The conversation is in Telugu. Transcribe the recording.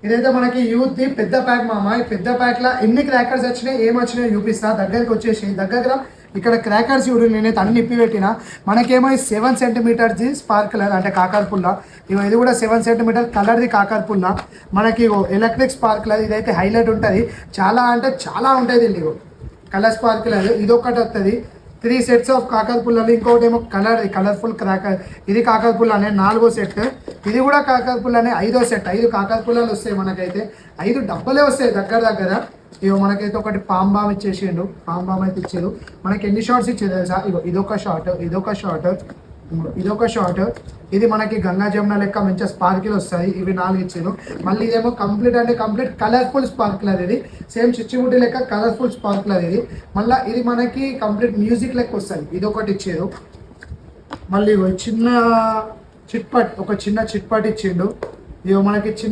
ఇదైతే మనకి యూత్ ది పెద్ద ప్యాక్ మామ. ఈ పెద్ద ప్యాక్ లా ఎన్ని క్రాకర్స్ వచ్చినాయి ఏం వచ్చినాయి చూపిస్తా. దగ్గరికి వచ్చేసి దగ్గర ఇక్కడ క్రాకర్స్ చూడు, నేనైతే అన్ని ఇప్పి పెట్టిన. మనకేమో 7 సెంటీమీటర్ది స్పార్క్లర్ అంటే కాకర పుల్ల. ఇగో ఇది కూడా 7 సెంటీమీటర్ కలర్ది కాకర పుల్ల. మనకి ఎలక్ట్రిక్ స్పార్క్లర్ ఇదైతే హైలైట్ ఉంటుంది. చాలా అంటే చాలా ఉంటుంది ఇది. కలర్ స్పార్క్లర్ ఇదొకటి వస్తుంది. 3 సెట్స్ ఆఫ్ కాకర పుల్లలు. ఇంకొకటి ఏమో కలర్ఫుల్ క్రాకర్. ఇది కాకర పుల్ల అనే 4వ సెట్. ఇది కూడా కాకర పుల్ల అనే 5వ సెట్. 5 కాకర పుల్లలు వస్తాయి మనకైతే. 5 డబ్బలే వస్తాయి దగ్గర. ఇగో మనకైతే ఒకటి పామ్ బామ్ ఇచ్చేసిండు. పామ్ బామ్ అయితే ఇచ్చారు. మనకి ఎన్ని షార్ట్స్ ఇచ్చేది తెలుసా? ఇగో ఇదొక షార్ట్. ఇది మనకి గంగా జమున లెక్క మంచిగా స్పార్కిల్ వస్తాయి. ఇవి 4 ఇచ్చారు. మళ్ళీ ఇదేమో కంప్లీట్ కలర్ఫుల్ స్పార్క్లర్. ఇది సేమ్ చిచ్చుబుడ్డి లెక్క కలర్ఫుల్ స్పార్క్లర్ ఇది. మళ్ళీ ఇది మనకి కంప్లీట్ మ్యూజిక్ లెక్క వస్తుంది. ఇదొకటి ఇచ్చారు. మళ్ళీ చిన్న చిట్పట్ ఇచ్చిండు. ఇగో మనకి చిన్న